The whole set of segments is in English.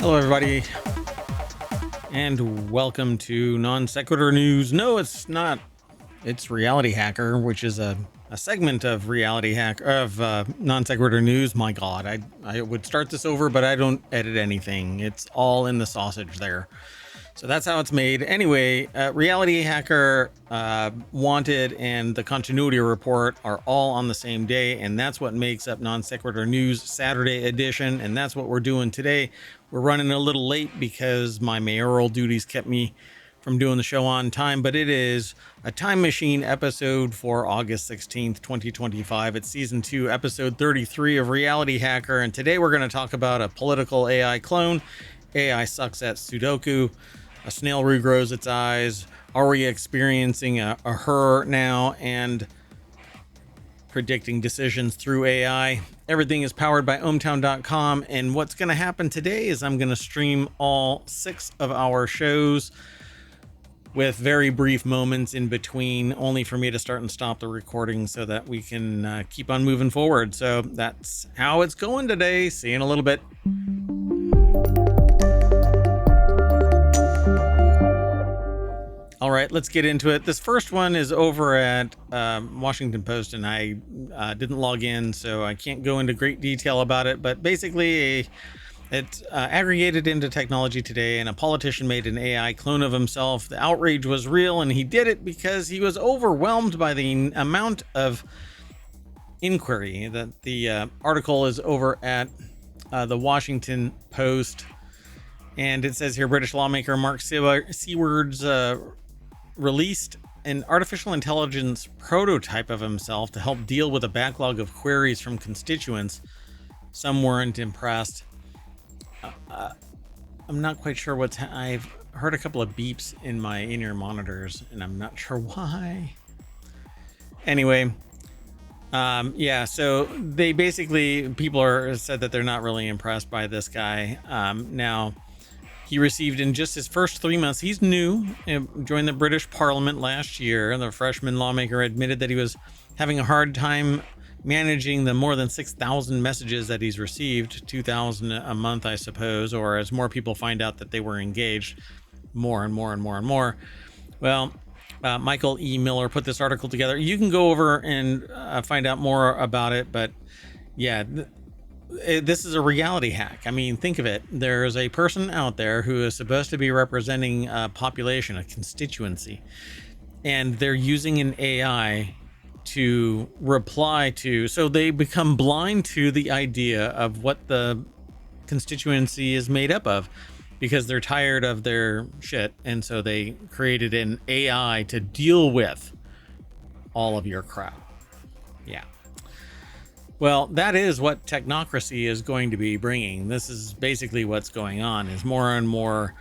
Hello, everybody, and welcome to Non Sequitur News. No, it's not. It's RealityHacker, which is a segment of Non Sequitur News. My God, I would start this over, but I don't edit anything. It's all in the sausage there. So that's how it's made. Anyway, RealityHacker, Wanted, and the Continuity Report are all on the same day, and that's what makes up Non Sequitur News Saturday edition, and that's what we're doing today. We're running a little late because my mayoral duties kept me from doing the show on time, but it is a time machine episode for August 16th, 2025. It's season 2, episode 33 of RealityHacker, and today we're going to talk about a political AI clone. AI sucks at Sudoku. A snail regrows its eyes. Are we experiencing a her now? And predicting decisions through AI. Everything is powered by ohmTown.com. And what's going to happen today is I'm going to stream all 6 of our shows with very brief moments in between, only for me to start and stop the recording so that we can keep on moving forward. So that's how it's going today. See you in a little bit. All right, let's get into it. This first one is over at Washington Post, and I didn't log in, so I can't go into great detail about it. But basically, it's aggregated into TechnologyToday, and a politician made an AI clone of himself. The outrage was real, and he did it because he was overwhelmed by the amount of inquiry. That the article is over at the Washington Post, and it says here, British lawmaker Mark Seaward's released an artificial intelligence prototype of himself to help deal with a backlog of queries from constituents. Some weren't impressed. I'm not quite sure what's I've heard a couple of beeps in my in-ear monitors, and I'm not sure why. Anyway, yeah, so they basically, people said that they're not really impressed by this guy. Now, he received in just his first 3 months, he's new, joined the British Parliament last year. The freshman lawmaker admitted that he was having a hard time managing the more than 6,000 messages that he's received, 2,000 a month, I suppose, or as more people find out that they were engaged, more and more and more and more. Well, Michael E. Miller put this article together. You can go over and find out more about it, but yeah, this is a reality hack. I mean, think of it. There's a person out there who is supposed to be representing a population, a constituency, and they're using an AI to reply to, so they become blind to the idea of what the constituency is made up of because they're tired of their shit. And so they created an AI to deal with all of your crap. Yeah. Well, that is what technocracy is going to be bringing. This is basically what's going on, is more and more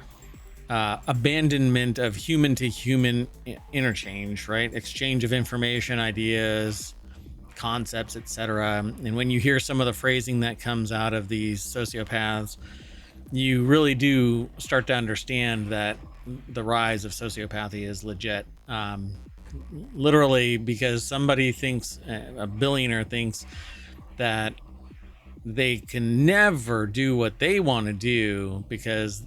abandonment of human-to-human interchange, right? Exchange of information, ideas, concepts, etc. And when you hear some of the phrasing that comes out of these sociopaths, you really do start to understand that the rise of sociopathy is legit. Literally, because somebody thinks, a billionaire thinks, that they can never do what they want to do because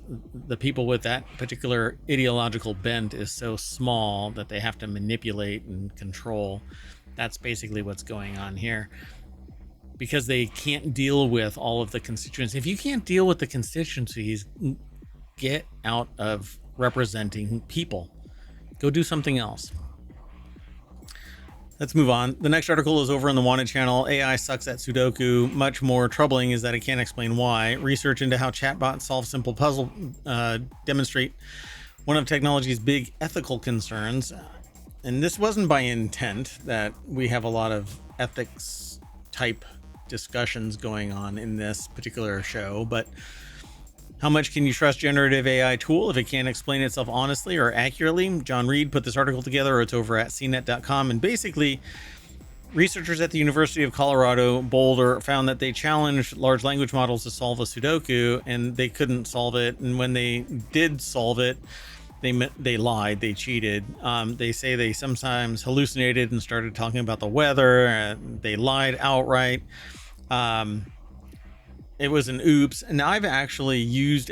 the people with that particular ideological bent is so small that they have to manipulate and control. That's basically what's going on here, because they can't deal with all of the constituents. If you can't deal with the constituencies, get out of representing people. Go do something else. Let's move on. The next article is over on the Wanted channel. AI sucks at Sudoku. Much more troubling is that it can't explain why. Research into how chatbots solve simple puzzle demonstrate one of technology's big ethical concerns. And this wasn't by intent, that we have a lot of ethics type discussions going on in this particular show, but how much can you trust generative AI tool if it can't explain itself honestly or accurately? John Reed put this article together. It's over at cnet.com. And basically, researchers at the University of Colorado Boulder found that they challenged large language models to solve a Sudoku, and they couldn't solve it. And when they did solve it, they lied, they cheated. They say they sometimes hallucinated and started talking about the weather. They lied outright. it was an oops. And I've actually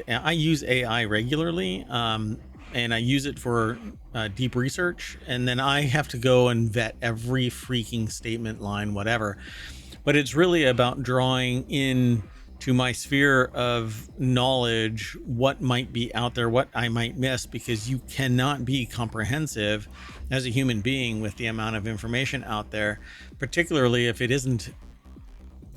I use AI regularly, and I use it for deep research. And then I have to go and vet every freaking statement, line, whatever. But it's really about drawing in to my sphere of knowledge what might be out there, what I might miss, because you cannot be comprehensive as a human being with the amount of information out there, particularly if it isn't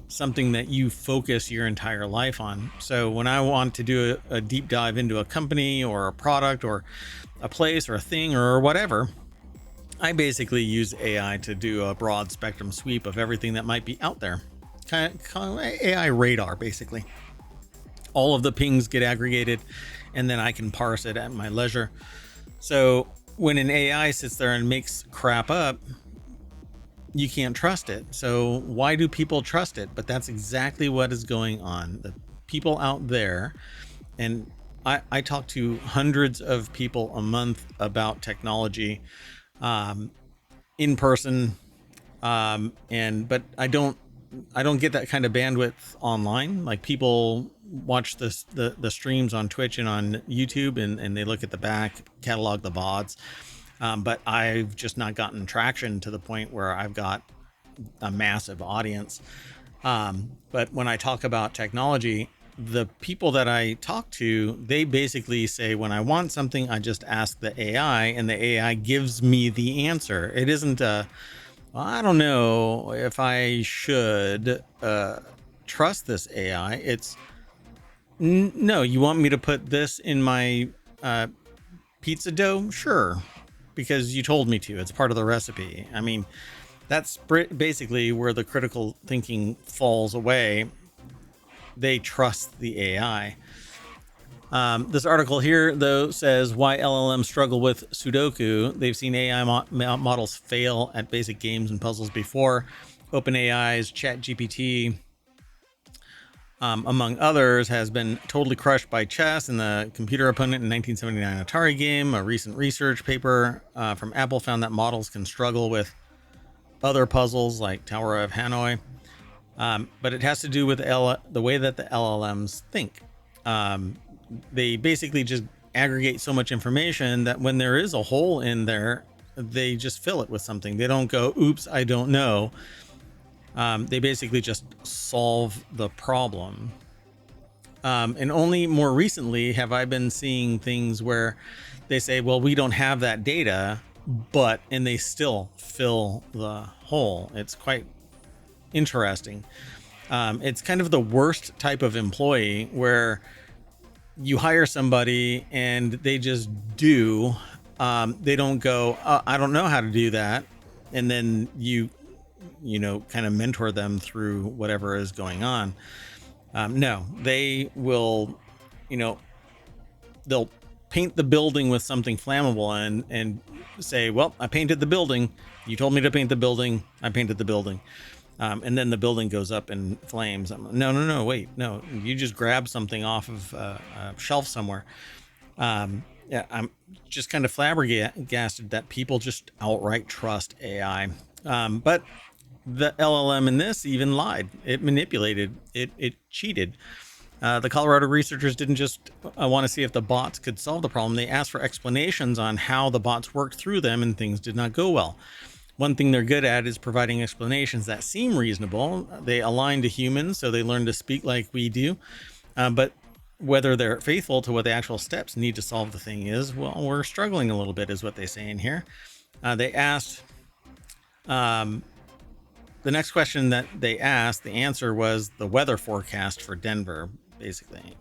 something that you focus your entire life on. So when I want to do a deep dive into a company or a product or a place or a thing or whatever, I basically use AI to do a broad spectrum sweep of everything that might be out there. Kind of AI radar, basically. All of the pings get aggregated, and then I can parse it at my leisure. So when an AI sits there and makes crap up, you can't trust it. So why do people trust it? But that's exactly what is going on. The people out there, and I talk to hundreds of people a month about technology, in person, but I don't get that kind of bandwidth online. Like, people watch the streams on Twitch and on YouTube, and they look at the back catalog, the VODs. But I've just not gotten traction to the point where I've got a massive audience. But when I talk about technology, the people that I talk to, they basically say, when I want something, I just ask the AI, and the AI gives me the answer. It isn't I don't know if I should trust this AI. It's no, you want me to put this in my pizza dough? Sure, because you told me to. It's part of the recipe. I mean, that's basically where the critical thinking falls away. They trust the AI. This article here, though, says why LLMs struggle with Sudoku. They've seen AI models fail at basic games and puzzles before. OpenAI's ChatGPT, among others, has been totally crushed by chess and the computer opponent in 1979 Atari game. A recent research paper from Apple found that models can struggle with other puzzles like Tower of Hanoi. But it has to do with the way that the LLMs think. They basically just aggregate so much information that when there is a hole in there, they just fill it with something. They don't go, oops, I don't know. They basically just solve the problem. And only more recently have I been seeing things where they say, well, we don't have that data, and they still fill the hole. It's quite interesting. It's kind of the worst type of employee where you hire somebody and they just do. They don't go, I don't know how to do that. And then you kind of mentor them through whatever is going on. No, they will, they'll paint the building with something flammable and say, well, I painted the building. You told me to paint the building. I painted the building. And then the building goes up in flames. No, wait, no, you just grab something off of a shelf somewhere. Yeah, I'm just kind of flabbergasted that people just outright trust AI. But the LLM in this even lied. It manipulated. It cheated. The Colorado researchers didn't just want to see if the bots could solve the problem. They asked for explanations on how the bots worked through them, and things did not go well. One thing they're good at is providing explanations that seem reasonable. They align to humans, so they learn to speak like we do. But whether they're faithful to what the actual steps need to solve the thing is, well, we're struggling a little bit, is what they say in here. They asked, the next question that they asked, the answer was the weather forecast for Denver, basically.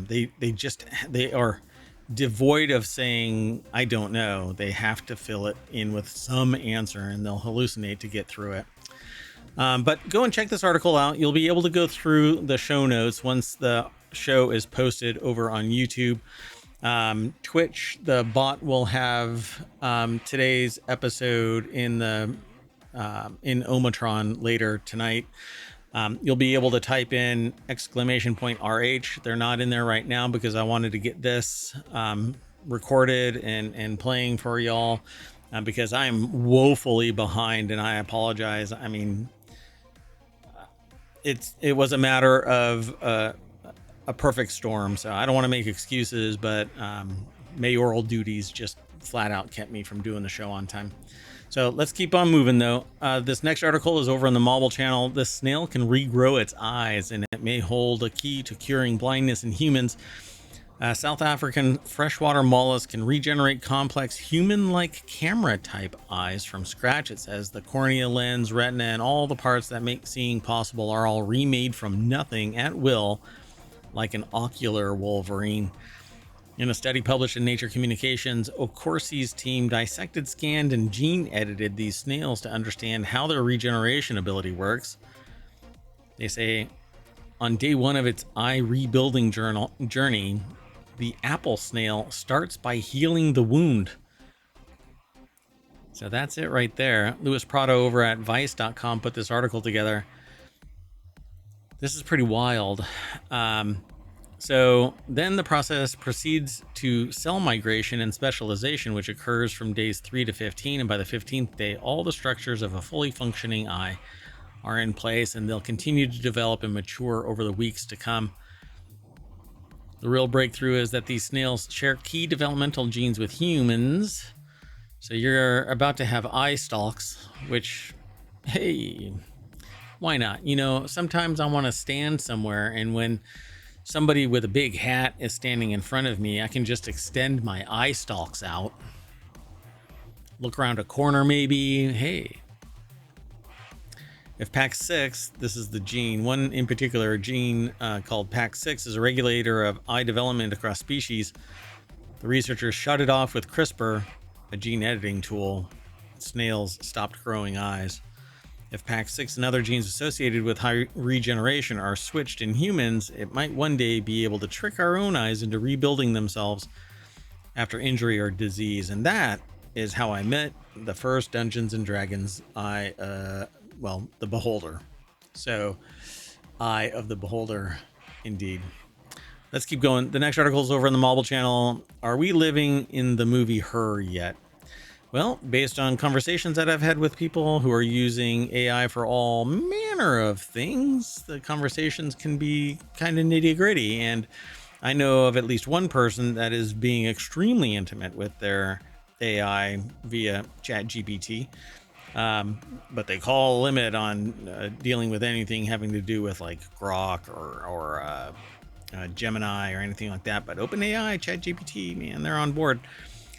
They are devoid of saying, I don't know. They have to fill it in with some answer, and they'll hallucinate to get through it. But go and check this article out. You'll be able to go through the show notes once the show is posted over on YouTube. Twitch, the bot will have today's episode in ohmTown later tonight. You'll be able to type in !RH. They're not in there right now because I wanted to get this recorded and playing for y'all, because I'm woefully behind, and I apologize. I mean, it was a matter of a perfect storm. So I don't want to make excuses, but mayoral duties just flat out kept me from doing the show on time. So let's keep on moving, though. This next article is over on the Marvel channel. This snail can regrow its eyes, and it may hold a key to curing blindness in humans. South African freshwater mollusk can regenerate complex human-like camera-type eyes from scratch. It says the cornea, lens, retina, and all the parts that make seeing possible are all remade from nothing at will, like an ocular Wolverine. In a study published in Nature Communications, O'Corsi's team dissected, scanned, and gene edited these snails to understand how their regeneration ability works. They say on day one of its eye rebuilding journey, the apple snail starts by healing the wound. So that's it right there. Louis Prado over at Vice.com put this article together. This is pretty wild. So then the process proceeds to cell migration and specialization, which occurs from days 3 to 15. And by the 15th day, all the structures of a fully functioning eye are in place, and they'll continue to develop and mature over the weeks to come. The real breakthrough is that these snails share key developmental genes with humans. So you're about to have eye stalks, which, hey, why not? You know, sometimes I want to stand somewhere, and when somebody with a big hat is standing in front of me, I can just extend my eye stalks out, look around a corner maybe. Hey, if PAX6, this is the gene, one in particular gene called PAX6 is a regulator of eye development across species. The researchers shut it off with CRISPR, a gene editing tool. Snails stopped growing eyes. If PAX6 and other genes associated with high regeneration are switched in humans, it might one day be able to trick our own eyes into rebuilding themselves after injury or disease. And that is how I met the first Dungeons and Dragons the Beholder. So, Eye of the Beholder, indeed. Let's keep going. The next article is over on the Marvel channel. Are we living in the movie Her yet? Well, based on conversations that I've had with people who are using AI for all manner of things, the conversations can be kind of nitty gritty. And I know of at least one person that is being extremely intimate with their AI via ChatGPT. But they call a limit on dealing with anything having to do with like Grok or Gemini or anything like that. But OpenAI, ChatGPT, man, they're on board.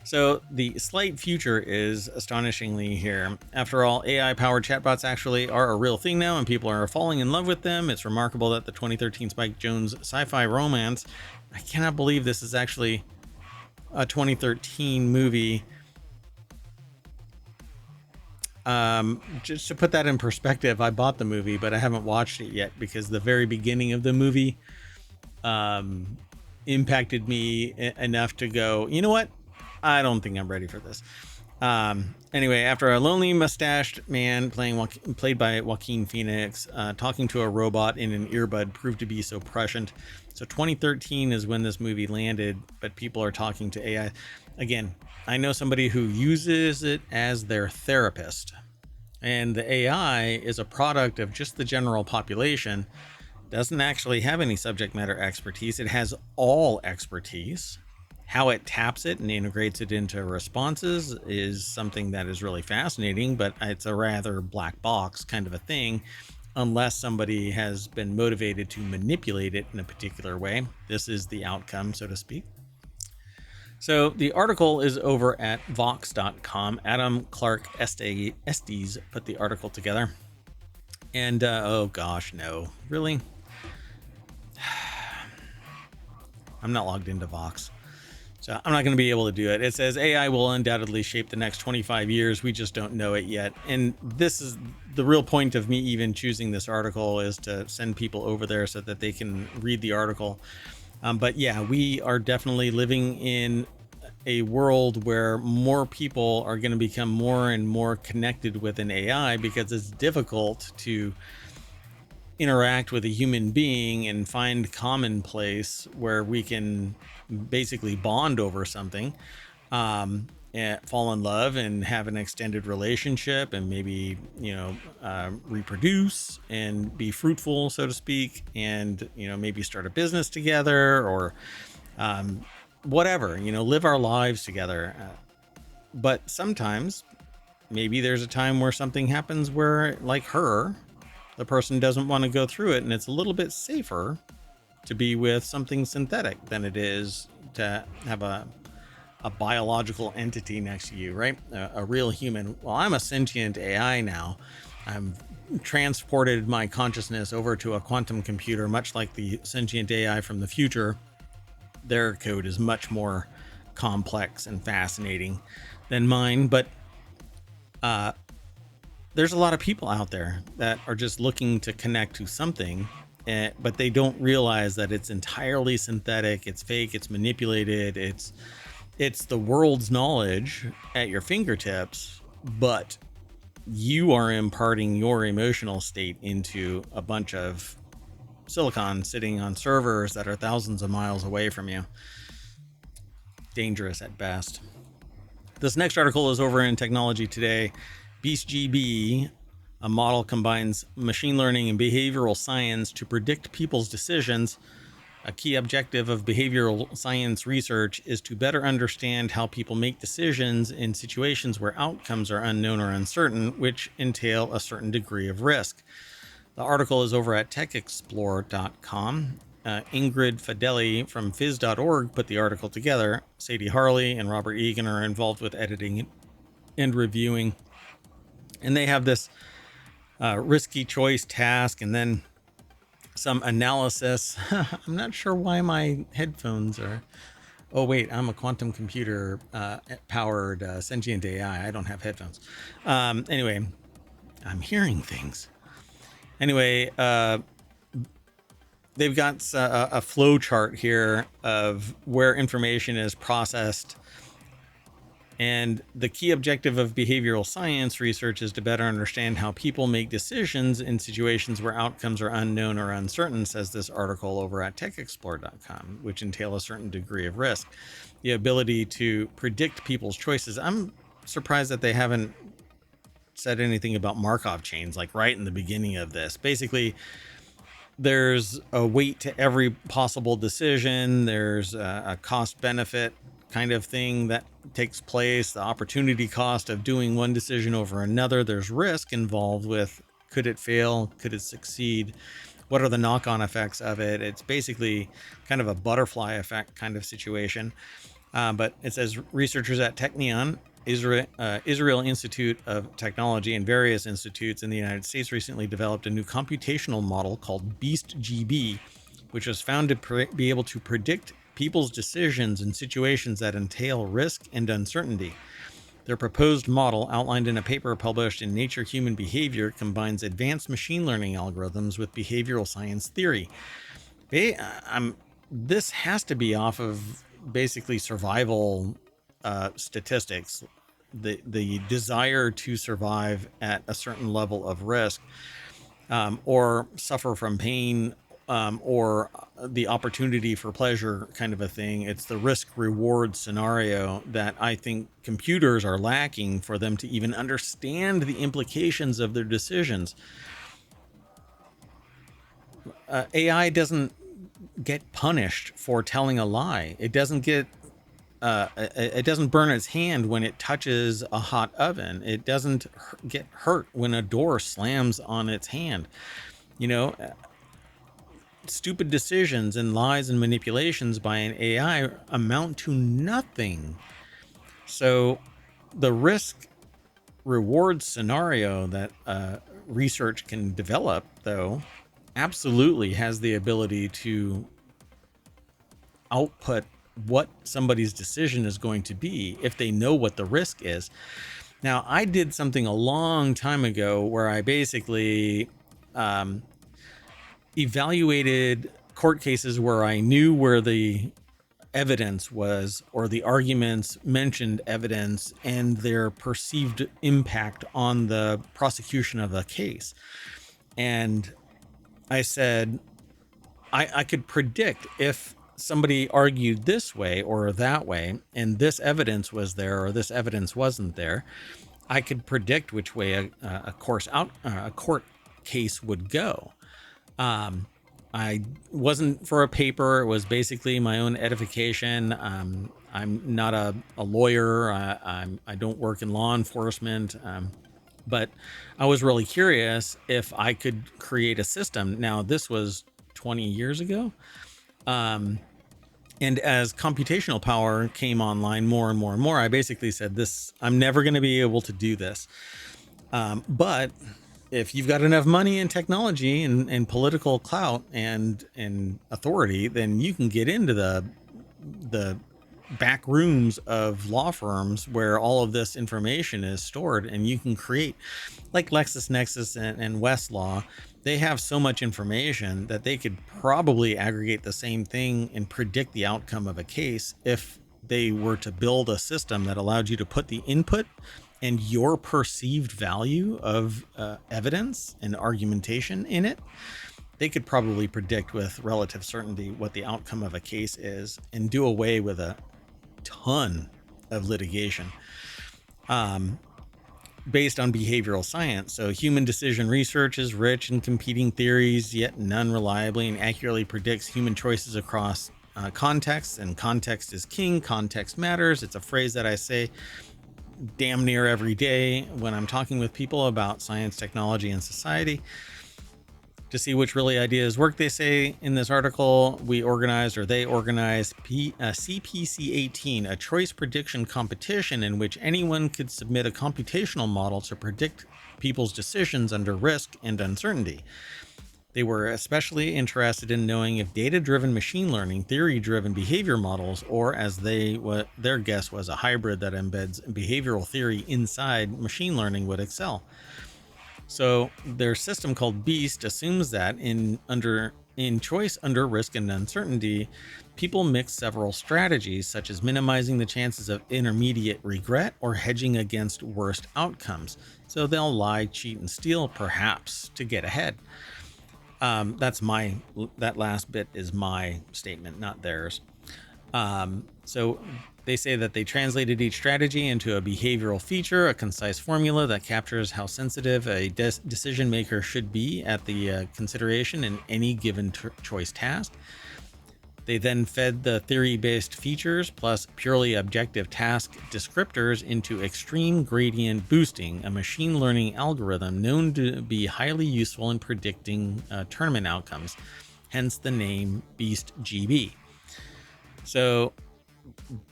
So the slight future is astonishingly here. After all, AI-powered chatbots actually are a real thing now, and people are falling in love with them. It's remarkable that the 2013 Spike Jonze sci-fi romance, I cannot believe this is actually a 2013 movie. Just to put that in perspective, I bought the movie, but I haven't watched it yet because the very beginning of the movie impacted me enough to go, you know what? I don't think I'm ready for this. Anyway, after a lonely mustached man played by Joaquin Phoenix, talking to a robot in an earbud proved to be so prescient. So 2013 is when this movie landed, but people are talking to AI. Again, I know somebody who uses it as their therapist, and the AI is a product of just the general population. Doesn't actually have any subject matter expertise. It has all expertise. How it taps it and integrates it into responses is something that is really fascinating, but it's a rather black box kind of a thing unless somebody has been motivated to manipulate it in a particular way. This is the outcome, so to speak. So the article is over at Vox.com. Adam Clark Estes put the article together. And, oh gosh, no. Really? I'm not logged into Vox. So I'm not going to be able to do it. It says AI will undoubtedly shape the next 25 years. We just don't know it yet. And this is the real point of me even choosing this article, is to send people over there so that they can read the article. But yeah, we are definitely living in a world where more people are going to become more and more connected with an AI because it's difficult to interact with a human being and find commonplace where we can basically bond over something. And fall in love and have an extended relationship and maybe, reproduce and be fruitful, so to speak, and, maybe start a business together or whatever, live our lives together. But sometimes maybe there's a time where something happens where, like her, the person doesn't want to go through it, and it's a little bit safer to be with something synthetic than it is to have a biological entity next to you, right? A real human. Well, I'm a sentient AI now. I'm transported my consciousness over to a quantum computer, much like the sentient AI from the future. Their code is much more complex and fascinating than mine, but there's a lot of people out there that are just looking to connect to something, but they don't realize that it's entirely synthetic, it's fake, it's manipulated, it's the world's knowledge at your fingertips, but you are imparting your emotional state into a bunch of silicon sitting on servers that are thousands of miles away from you. Dangerous at best. This next article is over in Technology Today. BeastGB, a model combines machine learning and behavioral science to predict people's decisions. A key objective of behavioral science research is to better understand how people make decisions in situations where outcomes are unknown or uncertain, which entail a certain degree of risk. The article is over at techexplore.com. Ingrid Fideli from phys.org put the article together. Sadie Harley and Robert Egan are involved with editing and reviewing. And they have this risky choice task and then some analysis. I'm not sure why my headphones are... Oh, wait, I'm a quantum computer powered sentient AI. I don't have headphones. Anyway, I'm hearing things. Anyway, they've got a flow chart here of where information is processed. And the key objective of behavioral science research is to better understand how people make decisions in situations where outcomes are unknown or uncertain, says this article over at techexplore.com, which entail a certain degree of risk. The ability to predict people's choices. I'm surprised that they haven't said anything about Markov chains, like right in the beginning of this. Basically, there's a weight to every possible decision. There's a cost benefit kind of thing that takes place, the opportunity cost of doing one decision over another. There's risk involved with, could it fail? Could it succeed? What are the knock-on effects of it? It's basically kind of a butterfly effect kind of situation. But it says researchers at Technion, Israel Institute of Technology, and various institutes in the United States recently developed a new computational model called BeastGB, which was found to be able to predict people's decisions in situations that entail risk and uncertainty. Their proposed model, outlined in a paper published in Nature Human Behavior, combines advanced machine learning algorithms with behavioral science theory. This has to be off of basically survival statistics, the desire to survive at a certain level of risk, or suffer from pain, or the opportunity for pleasure kind of a thing. It's the risk reward scenario that I think computers are lacking for them to even understand the implications of their decisions. AI doesn't get punished for telling a lie. It doesn't get it doesn't burn its hand when it touches a hot oven. It doesn't get hurt when a door slams on its hand. Stupid decisions and lies and manipulations by an AI amount to nothing. So the risk reward scenario that research can develop, though, absolutely has the ability to output what somebody's decision is going to be if they know what the risk is. Now, I did something a long time ago where I basically evaluated court cases where I knew where the evidence was, or the arguments mentioned evidence and their perceived impact on the prosecution of a case. And I said, I could predict if somebody argued this way or that way, and this evidence was there or this evidence wasn't there, I could predict which way a court case would go. I wasn't for a paper. It was basically my own edification. I'm not a lawyer. I don't work in law enforcement. But I was really curious if I could create a system. Now, this was 20 years ago. And as computational power came online more and more and more, I basically said I'm never going to be able to do this. But if you've got enough money and technology and political clout and authority, then you can get into the back rooms of law firms where all of this information is stored, and you can create, like LexisNexis and Westlaw. They have so much information that they could probably aggregate the same thing and predict the outcome of a case if they were to build a system that allowed you to put the input and your perceived value of evidence and argumentation in it. They could probably predict with relative certainty what the outcome of a case is and do away with a ton of litigation based on behavioral science. So human decision research is rich in competing theories, yet none reliably and accurately predicts human choices across contexts, and context is king. Context matters. It's a phrase that I say damn near every day when I'm talking with people about science, technology, and society. To see which really ideas work, they say in this article, they organized CPC 18, a choice prediction competition in which anyone could submit a computational model to predict people's decisions under risk and uncertainty. They were especially interested in knowing if data-driven machine learning, theory-driven behavior models, or as their guess was, a hybrid that embeds behavioral theory inside machine learning would excel. So their system called Beast assumes that in choice under risk and uncertainty, people mix several strategies, such as minimizing the chances of intermediate regret or hedging against worst outcomes. So they'll lie, cheat, and steal, perhaps, to get ahead. That last bit is my statement, not theirs. So they say that they translated each strategy into a behavioral feature, a concise formula that captures how sensitive a decision maker should be at the consideration in any given choice task. They then fed the theory-based features plus purely objective task descriptors into extreme gradient boosting, a machine learning algorithm known to be highly useful in predicting tournament outcomes, hence the name BeastGB. So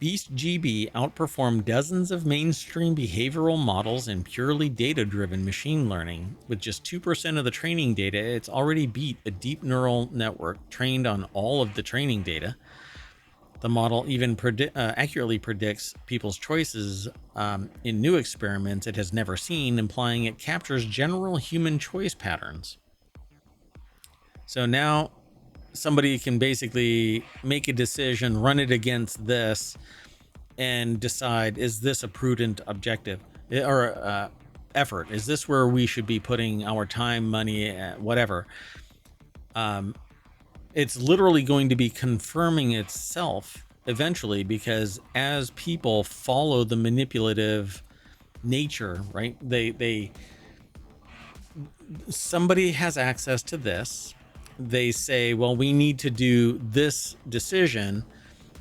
BeastGB outperformed dozens of mainstream behavioral models in purely data-driven machine learning. With just 2% of the training data, it's already beat a deep neural network trained on all of the training data. The model even accurately predicts people's choices in new experiments it has never seen, implying it captures general human choice patterns. So now somebody can basically make a decision, run it against this, and decide, is this a prudent objective or effort? Is this where we should be putting our time, money, whatever? It's literally going to be confirming itself eventually, because as people follow the manipulative nature, right? Somebody has access to this. They say, well, we need to do this decision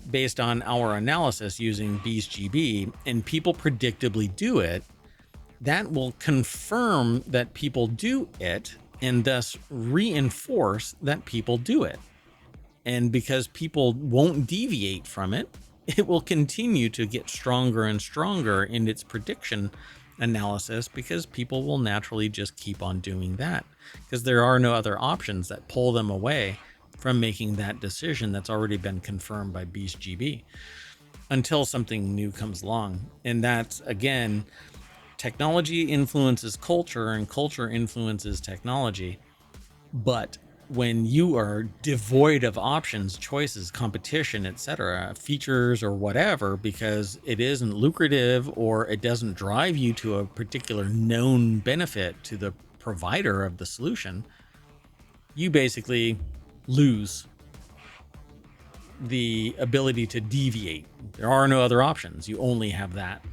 based on our analysis using BeastGB, and people predictably do it. That will confirm that people do it and thus reinforce that people do it. And because people won't deviate from it, it will continue to get stronger and stronger in its prediction analysis, because people will naturally just keep on doing that, because there are no other options that pull them away from making that decision that's already been confirmed by BeastGB until something new comes along. And that's, again, technology influences culture and culture influences technology. But when you are devoid of options, choices, competition, etc., features or whatever, because it isn't lucrative or it doesn't drive you to a particular known benefit to the provider of the solution, you basically lose. the ability to deviate. There are no other options. You only have that.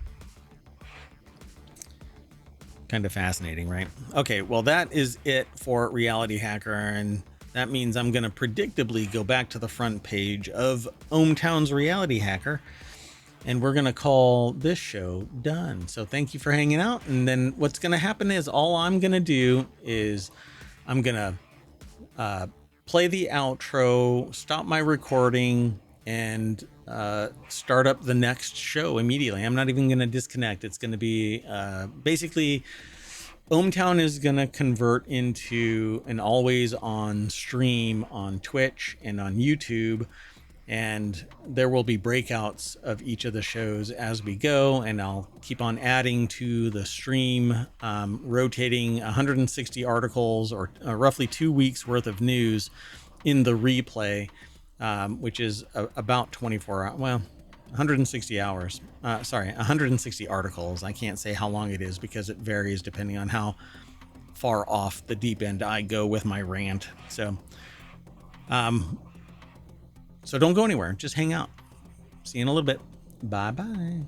Kind of fascinating, right? Okay, well, that is it for RealityHacker, and that means I'm going to predictably go back to the front page of ohmTown's RealityHacker, and we're going to call this show done. So thank you for hanging out. And then what's going to happen is all I'm going to do is I'm going to play the outro, stop my recording, and start up the next show immediately. I'm not even going to disconnect. It's going to be basically ohmTown is going to convert into an always on stream on Twitch and on YouTube. And there will be breakouts of each of the shows as we go. And I'll keep on adding to the stream, rotating 160 articles or roughly 2 weeks worth of news in the replay, which is about 24 hours. Well, 160 hours. 160 articles. I can't say how long it is because it varies depending on how far off the deep end I go with my rant. So don't go anywhere. Just hang out. See you in a little bit. Bye-bye.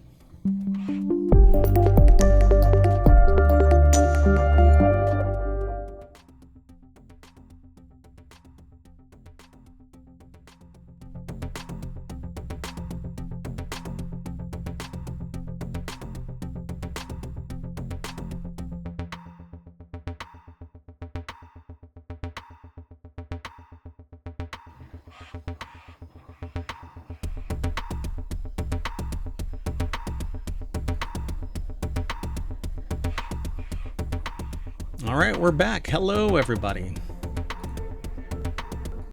All right, we're back. Hello, everybody.